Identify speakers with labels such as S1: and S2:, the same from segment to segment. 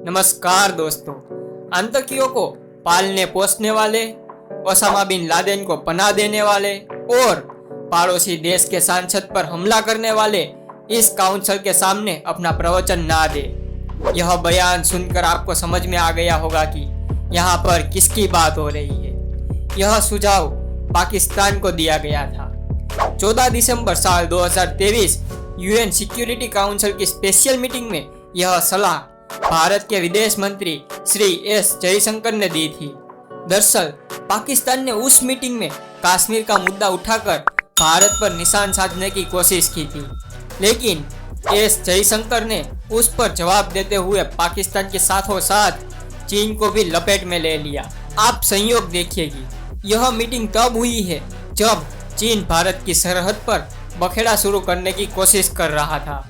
S1: नमस्कार दोस्तों। आतंकियों को पालने पोसने वाले, ओसामा बिन लादेन को पनाह देने वाले और पड़ोसी देश के सांसद पर हमला करने वाले इस काउंसिल के सामने अपना प्रवचन ना दे। यह बयान सुनकर आपको समझ में आ गया होगा कि यहाँ पर किसकी बात हो रही है। यह सुझाव पाकिस्तान को दिया गया था। 14 दिसंबर साल 2023 यूएन सिक्योरिटी काउंसिल की स्पेशल मीटिंग में यह सलाह भारत के विदेश मंत्री श्री एस जयशंकर ने दी थी। दरअसल पाकिस्तान ने उस मीटिंग में कश्मीर का मुद्दा उठाकर भारत पर निशान साधने की कोशिश की थी, लेकिन एस जयशंकर ने उस पर जवाब देते हुए पाकिस्तान के साथों साथ चीन को भी लपेट में ले लिया। आप संयोग देखिएगी, यह मीटिंग तब हुई है जब चीन भारत की सरहद पर बखेड़ा शुरू करने की कोशिश कर रहा था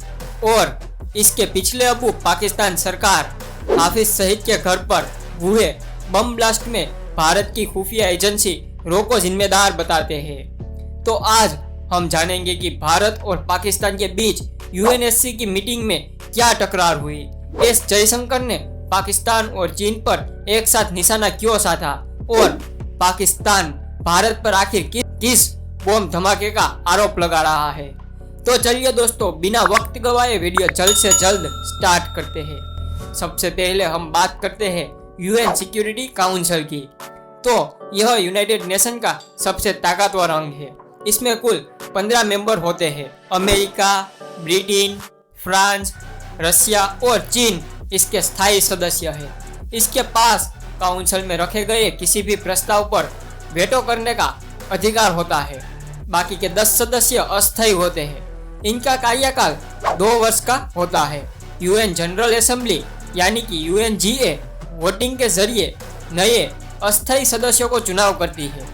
S1: और इसके पिछले अबू पाकिस्तान सरकार हाफिज सईद के घर पर हुए बम ब्लास्ट में भारत की खुफिया एजेंसी रो को जिम्मेदार बताते हैं। तो आज हम जानेंगे कि भारत और पाकिस्तान के बीच यूएनएससी की मीटिंग में क्या टकरार हुई, एस जयशंकर ने पाकिस्तान और चीन पर एक साथ निशाना क्यों साधा और पाकिस्तान भारत पर आखिर किस बम धमाके का आरोप लगा रहा है। तो चलिए दोस्तों, बिना वक्त गवाए वीडियो जल्द से जल्द स्टार्ट करते हैं। सबसे पहले हम बात करते हैं यूएन सिक्योरिटी काउंसिल की। तो यह यूनाइटेड नेशन का सबसे ताकतवर अंग है। इसमें कुल 15 मेंबर होते हैं। अमेरिका, ब्रिटेन, फ्रांस, रशिया और चीन इसके स्थायी सदस्य हैं। इसके पास काउंसिल में रखे गए किसी भी प्रस्ताव पर वेटो करने का अधिकार होता है। बाकी के 10 सदस्य अस्थायी होते हैं। इनका कार्यकाल 2 वर्ष का होता है। यूएन जनरल असेंबली यानी कि यूएनजीए वोटिंग के जरिए नए अस्थायी सदस्यों को चुनाव करती है।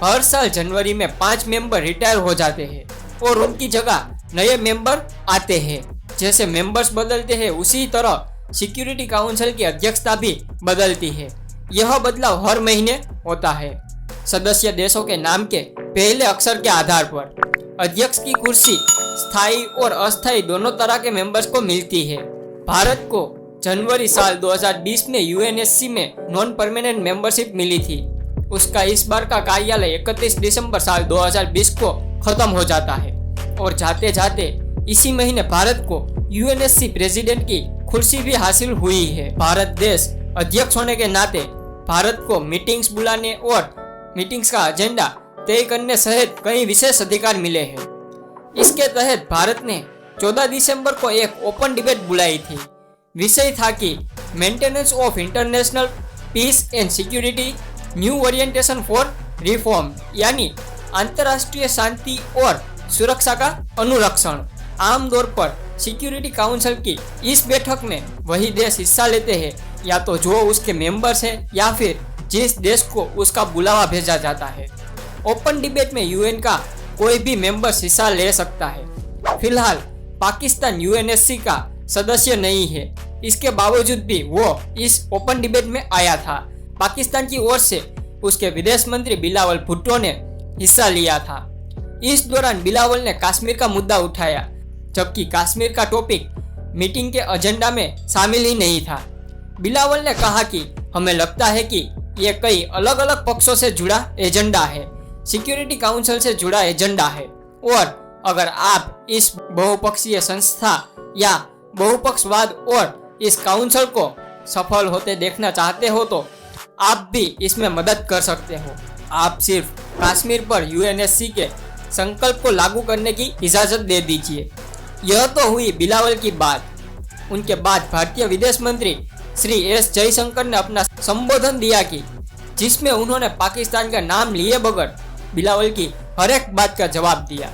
S1: हर साल जनवरी में 5 मेंबर रिटायर हो जाते हैं और उनकी जगह नए मेंबर आते हैं। जैसे मेंबर्स बदलते हैं उसी तरह सिक्योरिटी काउंसिल की अध्यक्षता भी बदलती है। यह बदलाव हर महीने होता है। सदस्य देशों के नाम के पहले अक्षर के आधार पर अध्यक्ष की कुर्सी स्थायी और अस्थायी दोनों तरह के मेंबर्स को मिलती है। भारत को जनवरी साल 2020 में यूएनएससी में नॉन परमानेंट मेंबरशिप मिली थी। उसका इस बार का कार्यालय 31 दिसंबर साल 2020 को खत्म हो जाता है और जाते जाते इसी महीने भारत को यूएनएससी प्रेसिडेंट की कुर्सी भी हासिल हुई है। भारत देश अध्यक्ष होने के नाते भारत को मीटिंग्स बुलाने और मीटिंग्स का एजेंडा तय करने सहित कई विशेष अधिकार मिले हैं। इसके तहत भारत ने 14 दिसंबर को एक ओपन डिबेट बुलाई थी। विषय था कि maintenance of international peace and security, new orientation for reform, यानी अंतर्राष्ट्रीय शांति और सुरक्षा का अनुरक्षण। आमतौर पर सिक्योरिटी काउंसिल की इस बैठक में वही देश हिस्सा लेते हैं या तो जो उसके मेंबर्स हैं या फिर जिस देश को उसका बुलावा भेजा जाता है। ओपन डिबेट में यूएन का कोई भी मेंबर्स हिस्सा ले सकता है। फिलहाल पाकिस्तान यूएनएससी का सदस्य नहीं है। इसके बावजूद भी वो इस ओपन डिबेट में आया था। पाकिस्तान की ओर से उसके विदेश मंत्री बिलावल भुट्टो ने हिस्सा लिया था। इस दौरान बिलावल ने कश्मीर का मुद्दा उठाया, जबकि कश्मीर का टॉपिक मीटिंग के एजेंडा में शामिल ही नहीं था। बिलावल ने कहा कि हमें लगता है कि ये कई अलग अलग पक्षों से जुड़ा एजेंडा है, सिक्योरिटी काउंसिल से जुड़ा एजेंडा है, और अगर आप इस बहुपक्षीय संस्था या बहुपक्षवाद और इस काउंसिल को सफल होते देखना चाहते हो तो आप भी इसमें मदद कर सकते हो। आप सिर्फ कश्मीर पर यूएनएससी के संकल्प को लागू करने की इजाजत दे दीजिए। यह तो हुई बिलावल की बात। उनके बाद भारतीय विदेश मंत्री श्री एस जयशंकर ने अपना संबोधन दिया कि जिसमें उन्होंने पाकिस्तान का नाम लिए बगैर बिलावल की हर एक बात का जवाब दिया।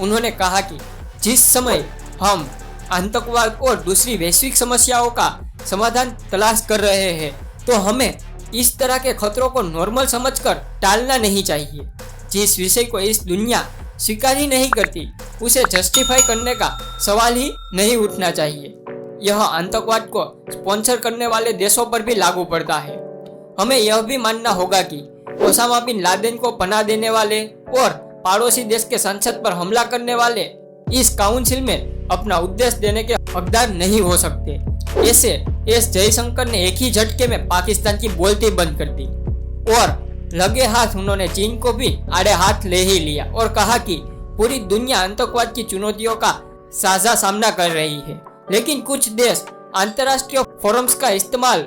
S1: उन्होंने कहा कि जिस समय हम आतंकवाद और दूसरी वैश्विक समस्याओं का समाधान तलाश कर रहे हैं तो हमें इस तरह के खतरों को नॉर्मल समझकर टालना नहीं चाहिए। जिस विषय को इस दुनिया स्वीकार ही नहीं करती उसे जस्टिफाई करने का सवाल ही नहीं उठना चाहिए। यह आतंकवाद को स्पॉन्सर करने वाले देशों पर भी लागू पड़ता है। हमें यह भी मानना होगा कि ओसामा बिन लादेन को पनाह देने वाले और पड़ोसी देश के संसद पर हमला करने वाले इस काउंसिल में अपना उद्देश्य देने के हकदार नहीं हो सकते ऐसे एस जयशंकर ने एक ही झटके में पाकिस्तान की बोलती बंद कर दी और लगे हाथ उन्होंने चीन को भी आड़े हाथ ले ही लिया और कहा कि पूरी दुनिया आतंकवाद की चुनौतियों का साझा सामना कर रही है, लेकिन कुछ देश अंतर्राष्ट्रीय फोरम्स का इस्तेमाल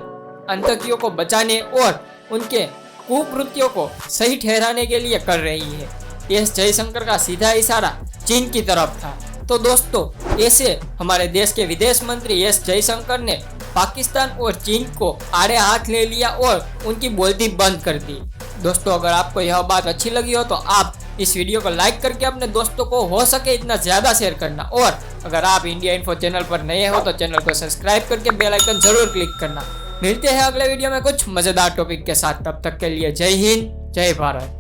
S1: आतंकियों को बचाने और उनके कुकृत्यों को सही ठहराने के लिए कर रही है। एस जयशंकर का सीधा इशारा चीन की तरफ था। तो दोस्तों, ऐसे हमारे देश के विदेश मंत्री एस जयशंकर ने पाकिस्तान और चीन को आड़े हाथ ले लिया और उनकी बोलती बंद कर दी। दोस्तों, अगर आपको यह बात अच्छी लगी हो तो आप इस वीडियो को लाइक करके अपने दोस्तों को हो सके इतना ज्यादा शेयर करना, और अगर आप इंडिया इन्फो चैनल पर नए हो तो चैनल को सब्सक्राइब करके बेल आइकन जरूर क्लिक करना। मिलते हैं अगले वीडियो में कुछ मजेदार टॉपिक के साथ। तब तक के लिए जय हिंद, जय भारत।